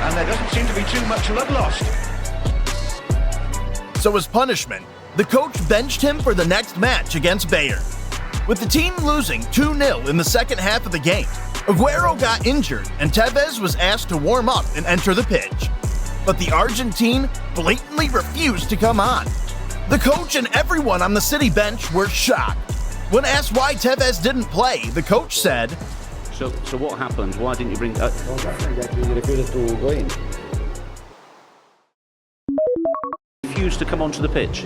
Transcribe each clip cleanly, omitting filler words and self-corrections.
and there doesn't seem to be too much love lost. So as punishment, the coach benched him for the next match against Bayern. With the team losing 2-0 in the second half of the game, Aguero got injured and Tevez was asked to warm up and enter the pitch. But the Argentine blatantly refused to come on. The coach and everyone on the City bench were shocked. When asked why Tevez didn't play, the coach said, So what happened? Why didn't you bring... What happened that he refused to go in? Refused to come onto the pitch?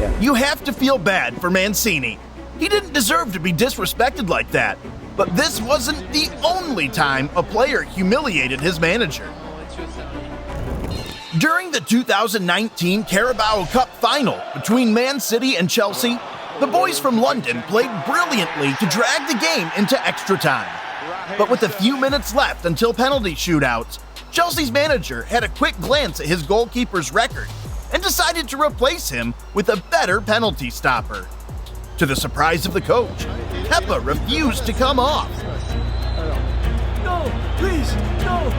Yeah. You have to feel bad for Mancini. He didn't deserve to be disrespected like that. But this wasn't the only time a player humiliated his manager. During the 2019 Carabao Cup final between Man City and Chelsea, the boys from London played brilliantly to drag the game into extra time. But with a few minutes left until penalty shootouts, Chelsea's manager had a quick glance at his goalkeeper's record and decided to replace him with a better penalty stopper. To the surprise of the coach, Pepe refused to come off. No, please, no.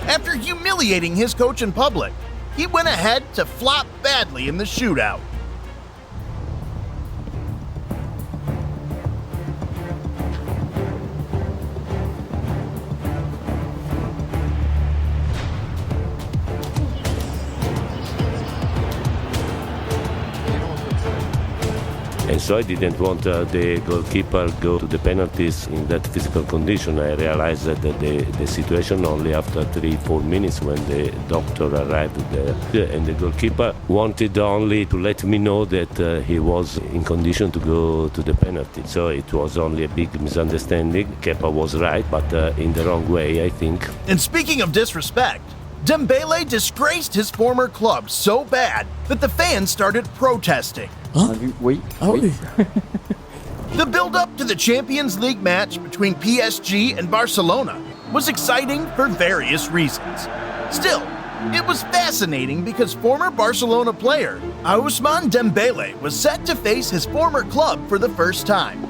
After humiliating his coach in public, he went ahead to flop badly in the shootout. And so I didn't want the goalkeeper go to the penalties in that physical condition. I realized that the situation only after 3-4 minutes when the doctor arrived there. And the goalkeeper wanted only to let me know that he was in condition to go to the penalty. So it was only a big misunderstanding. Kepa was right, but in the wrong way, I think. And speaking of disrespect, Dembele disgraced his former club so bad that the fans started protesting. Wait. The build-up to the Champions League match between PSG and Barcelona was exciting for various reasons. Still, it was fascinating because former Barcelona player Ousmane Dembele was set to face his former club for the first time.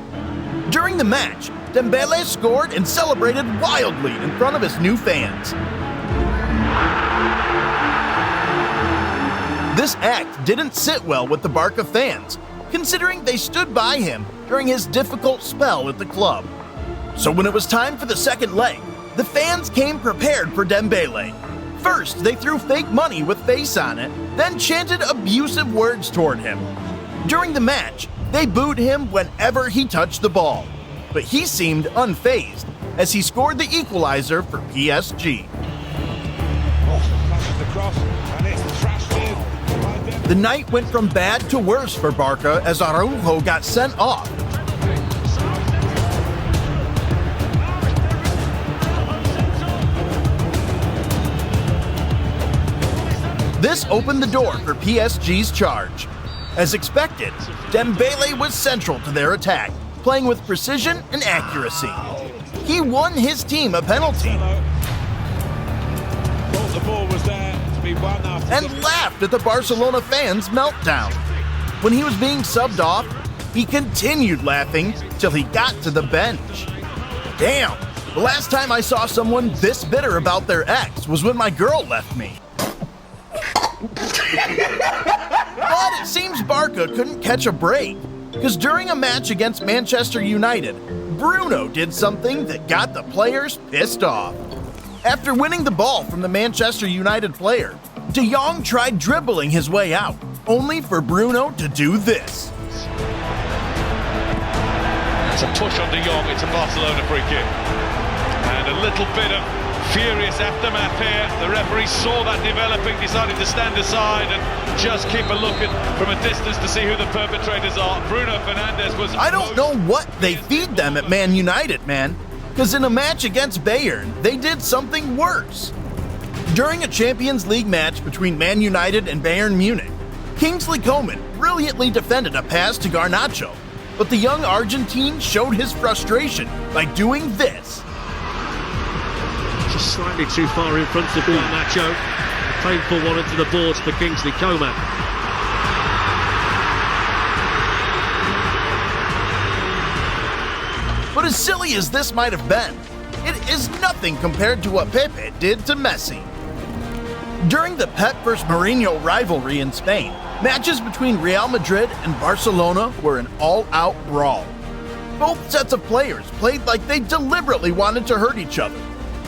During the match, Dembele scored and celebrated wildly in front of his new fans. This act didn't sit well with the Barca fans, considering they stood by him during his difficult spell at the club. So when it was time for the second leg, the fans came prepared for Dembele. First, they threw fake money with face on it, then chanted abusive words toward him. During the match, they booed him whenever he touched the ball, but he seemed unfazed as he scored the equalizer for PSG. The night went from bad to worse for Barca as Araujo got sent off. This opened the door for PSG's charge. As expected, Dembele was central to their attack, playing with precision and accuracy. He won his team a penalty and laughed at the Barcelona fans' meltdown. When he was being subbed off, he continued laughing till he got to the bench. Damn, the last time I saw someone this bitter about their ex was when my girl left me. But it seems Barca couldn't catch a break, because during a match against Manchester United, Bruno did something that got the players pissed off. After winning the ball from the Manchester United player, De Jong tried dribbling his way out, only for Bruno to do this. It's a push on De Jong, it's a Barcelona free kick. And a little bit of furious aftermath here. The referee saw that developing, decided to stand aside and just keep a look from a distance to see who the perpetrators are. Bruno Fernandes was... I don't know what they feed them at Man United, man. Because in a match against Bayern, they did something worse. During a Champions League match between Man United and Bayern Munich, Kingsley Coman brilliantly defended a pass to Garnacho, but the young Argentine showed his frustration by doing this. Just slightly too far in front of Garnacho. A painful one into the boards for Kingsley Coman. But as silly as this might have been, it is nothing compared to what Pepe did to Messi. During the Pep vs Mourinho rivalry in Spain, matches between Real Madrid and Barcelona were an all-out brawl. Both sets of players played like they deliberately wanted to hurt each other.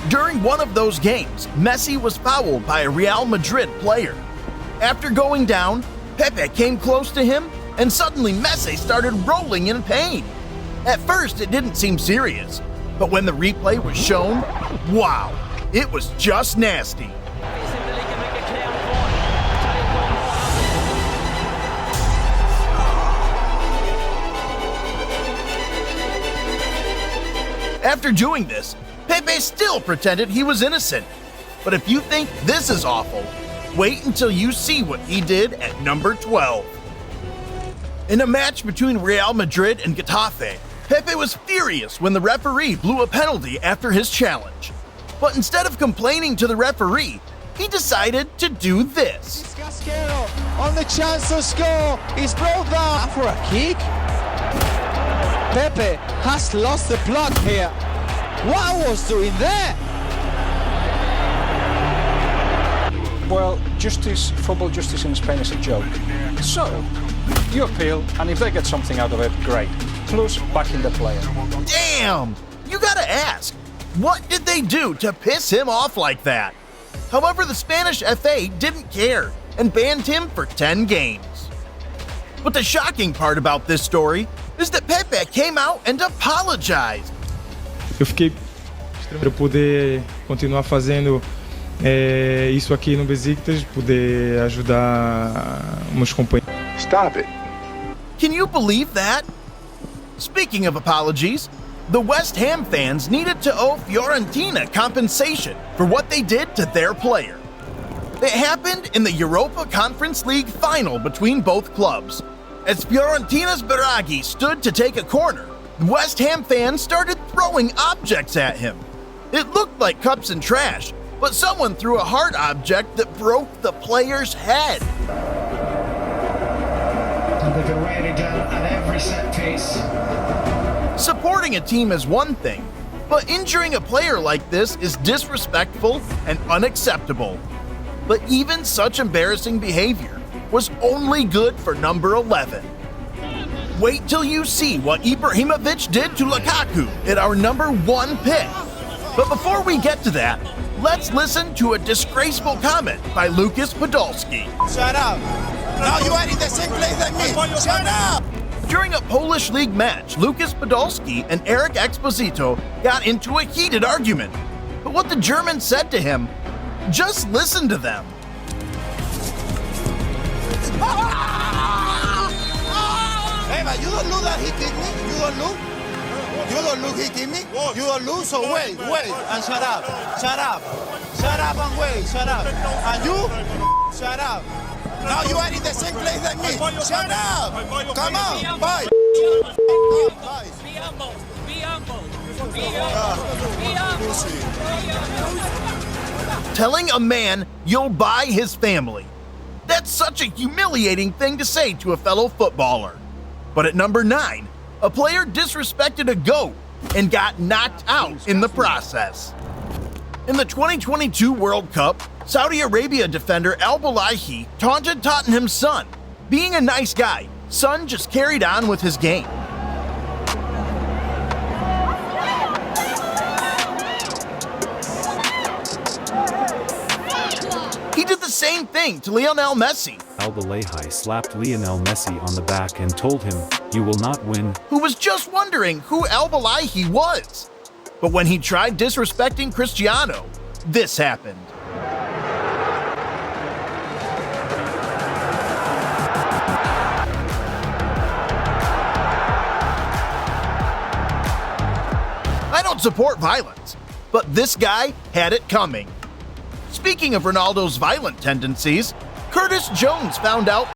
During one of those games, Messi was fouled by a Real Madrid player. After going down, Pepe came close to him, and suddenly Messi started rolling in pain. At first, it didn't seem serious, but when the replay was shown, wow, it was just nasty. After doing this, Pepe still pretended he was innocent. But if you think this is awful, wait until you see what he did at number 12. In a match between Real Madrid and Getafe, Pepe was furious when the referee blew a penalty after his challenge. But instead of complaining to the referee, he decided to do this. On the chance to score, he's brought down for a kick. Pepe has lost the plot here. What was doing there? Well, football justice in Spain is a joke. So, you appeal, and if they get something out of it, great. Plus, backing the player. Damn! You gotta ask, what did they do to piss him off like that? However, the Spanish FA didn't care and banned him for 10 games. But the shocking part about this story is that Pepe came out and apologized. Eu fiquei para poder continuar fazendo isso aqui no Besiktas, poder ajudar meus companheiros. Stop it. Can you believe that? Speaking of apologies, the West Ham fans needed to owe Fiorentina compensation for what they did to their player. It happened in the Europa Conference League final between both clubs. As Fiorentina's Biraghi stood to take a corner, West Ham fans started throwing objects at him. It looked like cups and trash, but someone threw a hard object that broke the player's head. And they've been weighing it down at every set piece. Supporting a team is one thing, but injuring a player like this is disrespectful and unacceptable. But even such embarrassing behavior was only good for number 11. Wait till you see what Ibrahimovic did to Lukaku at our number 1 pick. But before we get to that, let's listen to a disgraceful comment by Lucas Podolski. Shut up! Now you are in the same place like me! Shut up! During a Polish league match, Lucas Podolski and Eric Exposito got into a heated argument. But what the German said to him, just listen to them. Hey, but you don't look that he kicked me. You don't look. You don't look he kicked me. You don't look. So wait, and shut up. Shut up. Shut up and wait. Shut up. And you, shut up. Now you are in the same place like me. Shut up. Come on. Bye. Bye. Be humble. Be humble. Be humble. Telling a man you'll buy his family. That's such a humiliating thing to say to a fellow footballer. But at number 9, a player disrespected a goat and got knocked out in the process. In the 2022 World Cup, Saudi Arabia defender Al Balahi taunted Tottenham's Son. Being a nice guy, Son just carried on with his game. He did the same thing to Lionel Messi, Al Balahi slapped Lionel Messi on the back and told him, "You will not win," who was just wondering who Al Balahi was. But when he tried disrespecting Cristiano, this happened. I don't support violence, but this guy had it coming. Speaking of Ronaldo's violent tendencies, Curtis Jones found out